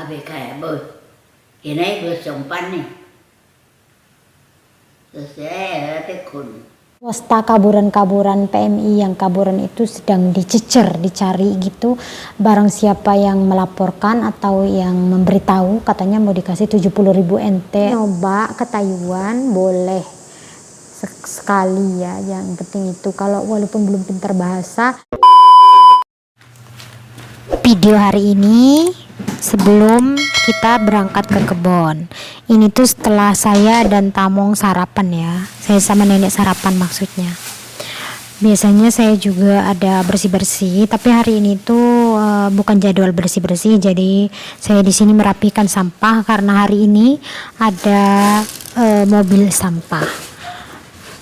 abe kayak boy. Ini gue sompan nih. Terus saya tekun. Swasta kaburan-kaburan PMI yang kaburan itu sedang dicecer, dicari gitu. Barang siapa yang melaporkan atau yang memberitahu, katanya mau dikasih 70.000 NT. Nyoba ke Taiwan boleh sekali ya, yang penting itu kalau walaupun belum pintar bahasa. Video hari ini sebelum kita berangkat ke kebun. Ini tuh setelah saya dan Tamong sarapan ya. Saya sama nenek sarapan maksudnya. Biasanya saya juga ada bersih-bersih, tapi hari ini tuh bukan jadwal bersih-bersih. Jadi saya di sini merapikan sampah karena hari ini ada mobil sampah.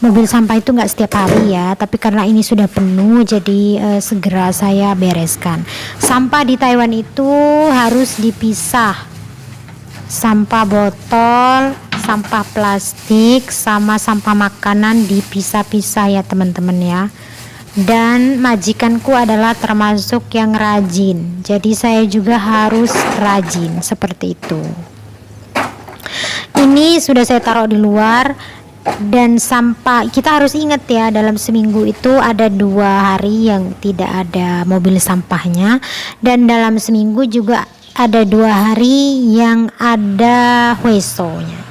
Mobil sampah itu nggak setiap hari ya, tapi karena ini sudah penuh jadi segera saya bereskan. Sampah di Taiwan itu harus dipisah. Sampah botol, sampah plastik, sama sampah makanan dipisah-pisah ya teman-teman ya. Dan majikanku adalah termasuk yang rajin, jadi saya juga harus rajin seperti itu. Ini sudah saya taruh di luar. Dan sampah, kita harus ingat ya, dalam seminggu itu ada 2 hari yang tidak ada mobil sampahnya, dan dalam seminggu juga ada 2 hari yang ada huesonya.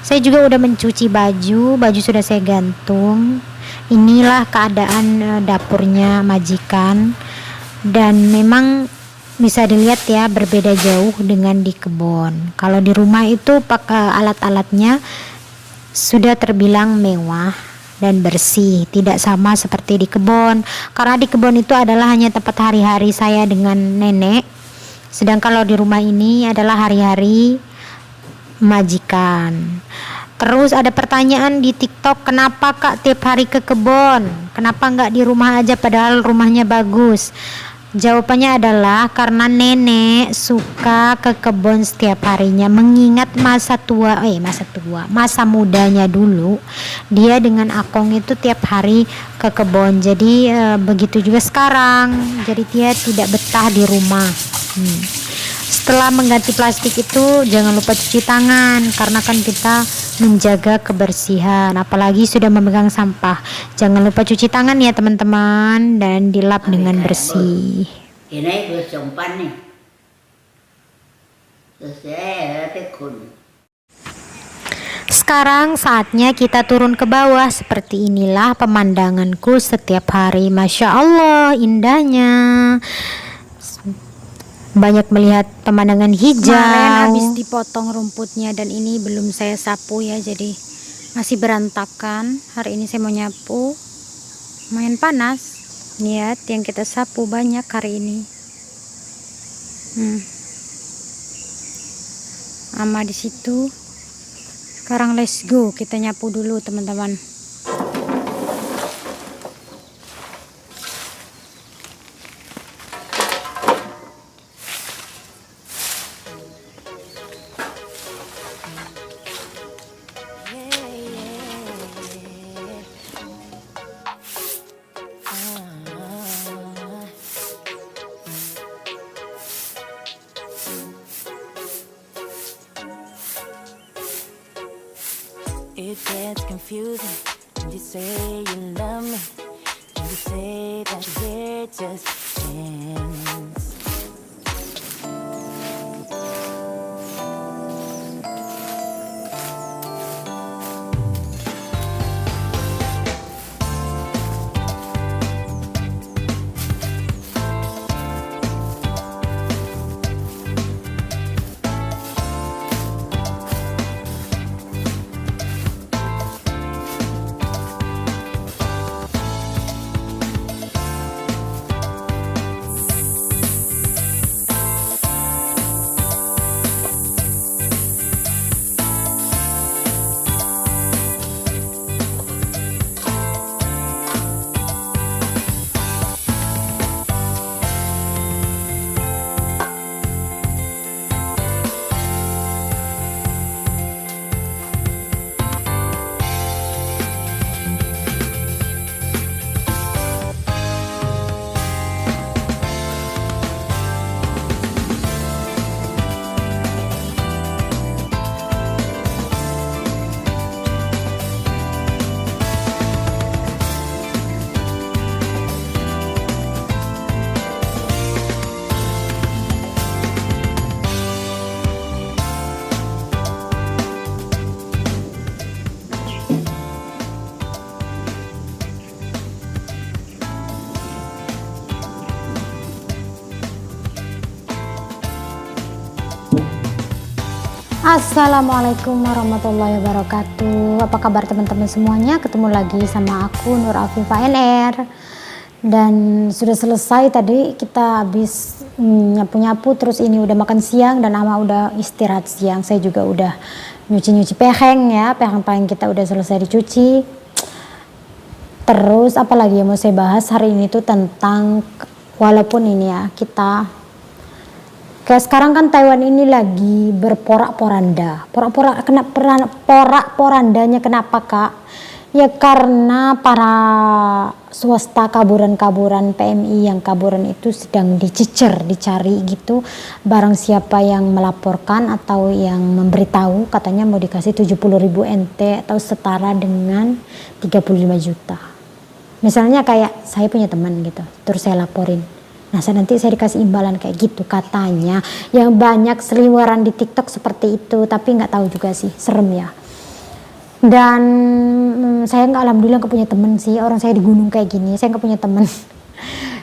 Saya juga udah mencuci baju sudah saya gantung. Inilah keadaan dapurnya majikan, dan memang bisa dilihat ya berbeda jauh dengan di kebun. Kalau di rumah itu pakai alat-alatnya sudah terbilang mewah dan bersih, tidak sama seperti di kebun. Karena di kebun itu adalah hanya tempat hari-hari saya dengan nenek, sedangkan kalau di rumah ini adalah hari-hari majikan. Terus ada pertanyaan di TikTok, kenapa Kak tiap hari ke kebun? Kenapa nggak di rumah aja padahal rumahnya bagus? Jawabannya adalah karena nenek suka ke kebun setiap harinya, mengingat masa mudanya dulu. Dia dengan Akong itu tiap hari ke kebun. Jadi begitu juga sekarang. Jadi dia tidak betah di rumah. Setelah mengganti plastik itu jangan lupa cuci tangan, karena kan kita menjaga kebersihan, apalagi sudah memegang sampah. Jangan lupa cuci tangan ya teman-teman, dan dilap dengan bersih. Ini gue sompan nih. Terus saya tekun. Sekarang saatnya kita turun ke bawah. Seperti inilah pemandanganku setiap hari. Masya Allah indahnya. Banyak melihat pemandangan hijau. Kemarin habis dipotong rumputnya dan ini belum saya sapu ya, jadi masih berantakan. Hari ini saya mau nyapu, lumayan panas. Lihat yang kita sapu banyak hari ini. Ama di situ. Sekarang let's go, kita nyapu dulu teman-teman. It gets confusing when you say you love me, when you say that we're just friends. Assalamualaikum warahmatullahi wabarakatuh. Apa kabar teman-teman semuanya? Ketemu lagi sama aku Nur Afifah NR. Dan sudah selesai tadi kita habis nyapu-nyapu, terus ini udah makan siang dan Ama udah istirahat siang. Saya juga udah nyuci-nyuci peheng ya, peheng-peheng kita udah selesai dicuci. Terus apalagi yang mau saya bahas hari ini tuh tentang, walaupun ini ya kita kayak sekarang kan Taiwan ini lagi berporak-poranda. Porak-porandanya kenapa Kak? Ya karena para swasta kaburan-kaburan PMI yang kaburan itu sedang dicari gitu. Barang siapa yang melaporkan atau yang memberitahu katanya mau dikasih 70.000 NT atau setara dengan 35 juta. Misalnya kayak saya punya teman gitu, terus saya laporin. Nah nanti saya dikasih imbalan kayak gitu katanya. Yang banyak seliweran di TikTok seperti itu, tapi nggak tahu juga sih, serem ya. Dan saya nggak, alhamdulillah nggak punya temen sih. Orang saya di gunung kayak gini, saya nggak punya temen.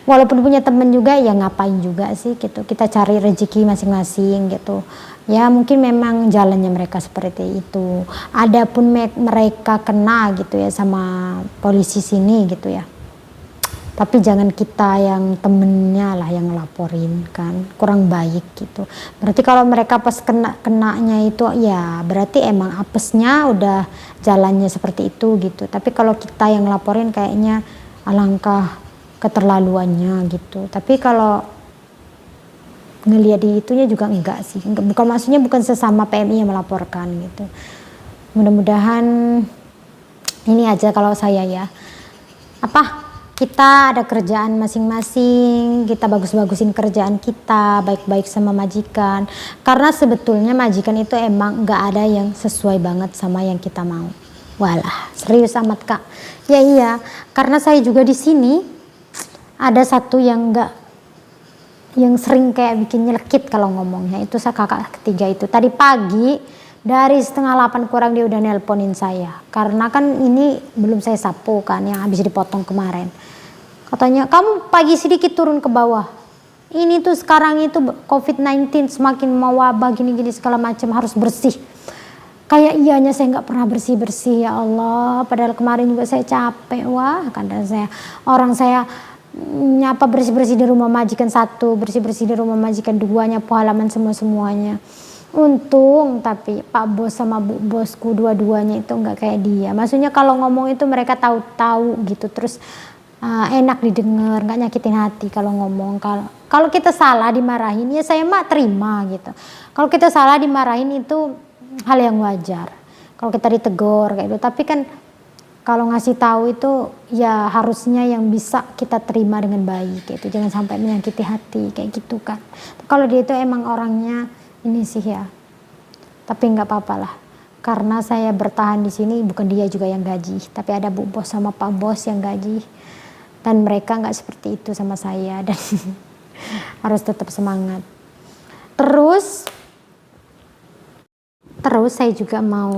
Walaupun punya temen juga ya ngapain juga sih gitu. Kita cari rezeki masing-masing gitu. Ya mungkin memang jalannya mereka seperti itu. Adapun mereka kena gitu ya sama polisi sini gitu ya. Tapi jangan kita yang temennya lah yang ngelaporin kan, kurang baik gitu. Berarti kalau mereka pas kenanya itu ya berarti emang apesnya udah jalannya seperti itu gitu. Tapi kalau kita yang ngelaporin kayaknya alangkah keterlaluannya gitu. Tapi kalau ngelihat di itunya juga enggak sih, bukan maksudnya bukan sesama PMI yang melaporkan gitu. Mudah-mudahan ini aja kalau saya ya, kita ada kerjaan masing-masing, kita bagus-bagusin kerjaan kita, baik-baik sama majikan. Karena sebetulnya majikan itu emang nggak ada yang sesuai banget sama yang kita mau. Walah, serius amat Kak. Ya iya, karena saya juga di sini ada satu yang sering kayak bikin nyelekit kalau ngomongnya. Itu kakak ketiga itu. Tadi pagi dari 7:30 kurang dia udah nelponin saya. Karena kan ini belum saya sapu kan, yang habis dipotong kemarin. Katanya, kamu pagi sedikit turun ke bawah. Ini tuh sekarang itu COVID-19 semakin mewabah gini-gini segala macam, harus bersih. Kayak ianya saya nggak pernah bersih-bersih ya Allah. Padahal kemarin juga saya capek. Wah, kadang saya nyapa bersih-bersih di rumah majikan 1, bersih-bersih di rumah majikan 2, nyapu halaman semuanya. Untung tapi Pak Bos sama Bu Bosku dua-duanya itu nggak kayak dia. Maksudnya kalau ngomong itu mereka tahu-tahu gitu, terus enak didengar, nggak nyakitin hati kalau ngomong. Kalau kita salah dimarahin ya saya mah terima gitu. Kalau kita salah dimarahin itu hal yang wajar. Kalau kita ditegur kayak gitu, tapi kan kalau ngasih tahu itu ya harusnya yang bisa kita terima dengan baik gitu. Jangan sampai menyakiti hati kayak gitu kan. Kalau dia itu emang orangnya ini sih ya, tapi nggak apa-apa lah. Karena saya bertahan di sini bukan dia juga yang gaji, tapi ada Bu Bos sama Pak Bos yang gaji. Dan mereka nggak seperti itu sama saya dan harus tetap semangat. Terus saya juga mau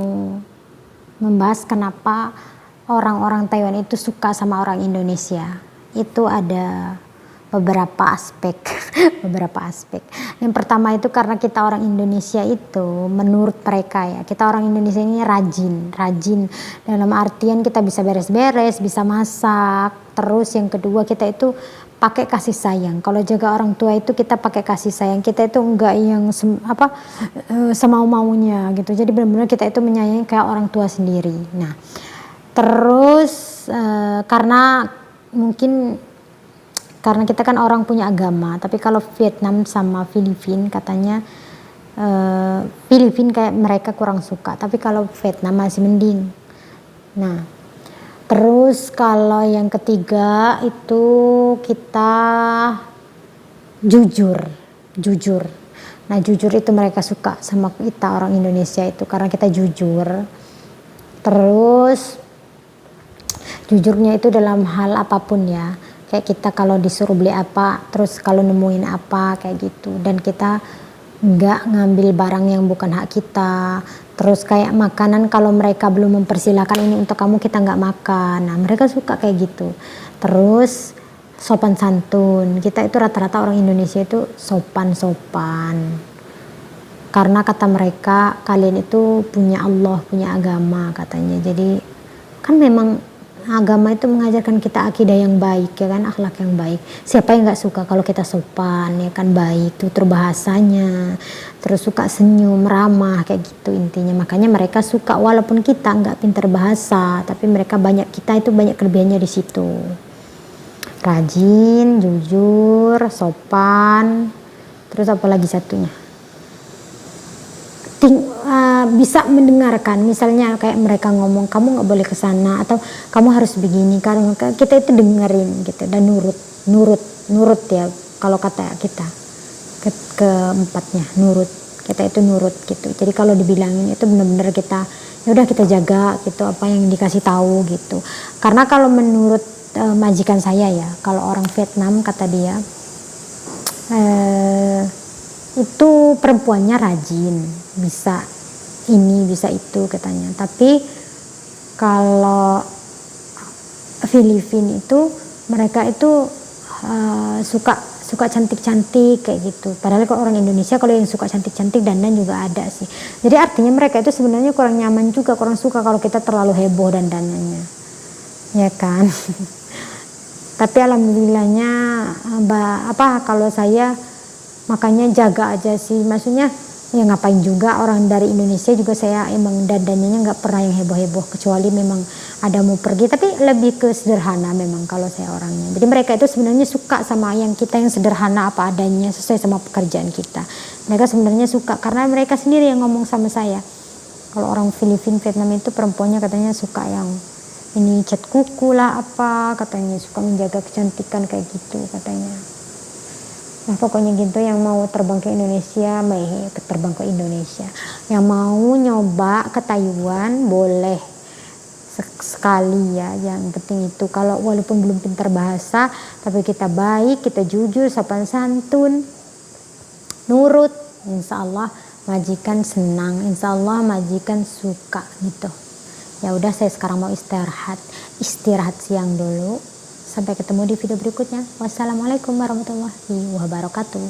membahas kenapa orang-orang Taiwan itu suka sama orang Indonesia. Itu ada beberapa aspek. Yang pertama itu karena kita orang Indonesia itu menurut mereka ya, kita orang Indonesia ini rajin dalam artian kita bisa beres-beres, bisa masak. Terus yang kedua kita itu pakai kasih sayang. Kalau jaga orang tua itu kita pakai kasih sayang. Kita itu enggak yang semau-maunya gitu. Jadi benar-benar kita itu menyayangi kayak orang tua sendiri. Nah, terus karena kita kan orang punya agama, tapi kalau Vietnam sama Filipina katanya Filipina kayak mereka kurang suka, tapi kalau Vietnam masih mending. Nah, terus kalau yang ketiga itu kita jujur. Nah, jujur itu mereka suka sama kita orang Indonesia itu karena kita jujur. Terus jujurnya itu dalam hal apapun ya. Kayak kita kalau disuruh beli apa, terus kalau nemuin apa kayak gitu. Dan kita nggak ngambil barang yang bukan hak kita. Terus kayak makanan kalau mereka belum mempersilahkan ini untuk kamu, kita nggak makan. Nah mereka suka kayak gitu. Terus sopan santun. Kita itu rata-rata orang Indonesia itu sopan. karena kata mereka kalian itu punya Allah, punya agama katanya. Jadi kan memang agama itu mengajarkan kita akidah yang baik ya kan, akhlak yang baik. Siapa yang nggak suka kalau kita sopan ya kan, baik, tutur bahasanya, terus suka senyum, ramah kayak gitu intinya. Makanya mereka suka walaupun kita nggak pintar bahasa, tapi kita itu banyak kelebihannya di situ. Rajin, jujur, sopan, terus apa lagi satunya? Bisa mendengarkan, misalnya kayak mereka ngomong kamu nggak boleh ke sana atau kamu harus begini, karena kita itu dengerin gitu dan nurut ya, kalau kata kita keempatnya nurut, kita itu nurut gitu. Jadi kalau dibilangin itu benar-benar kita ya udah kita jaga gitu apa yang dikasih tahu gitu. Karena kalau menurut majikan saya ya, kalau orang Vietnam kata dia itu perempuannya rajin, bisa ini bisa itu katanya. Tapi kalau Filipina itu mereka itu suka cantik-cantik kayak gitu. Padahal kalau orang Indonesia kalau yang suka cantik-cantik dandan juga ada sih. Jadi artinya mereka itu sebenarnya kurang nyaman juga, kurang suka kalau kita terlalu heboh dandanannya, ya kan. Tapi alhamdulillahnya kalau saya makanya jaga aja sih, maksudnya ya ngapain juga, orang dari Indonesia juga saya emang dandannya nggak pernah yang heboh-heboh, kecuali memang ada mau pergi, tapi lebih ke sederhana memang kalau saya orangnya. Jadi mereka itu sebenarnya suka sama yang kita yang sederhana apa adanya sesuai sama pekerjaan kita. Mereka sebenarnya suka karena mereka sendiri yang ngomong sama saya. Kalau orang Filipina, Vietnam itu perempuannya katanya suka yang ini cat kuku lah apa, katanya suka menjaga kecantikan kayak gitu katanya. Nah pokoknya gitu, yang mau terbang ke Indonesia, yang mau nyoba ke Taiwan boleh sekali ya. Yang penting itu kalau walaupun belum pintar bahasa, tapi kita baik, kita jujur, sopan santun, nurut, insya Allah majikan senang, insya Allah majikan suka gitu. Ya udah, saya sekarang mau istirahat siang dulu. Sampai ketemu di video berikutnya. Wassalamualaikum warahmatullahi wabarakatuh.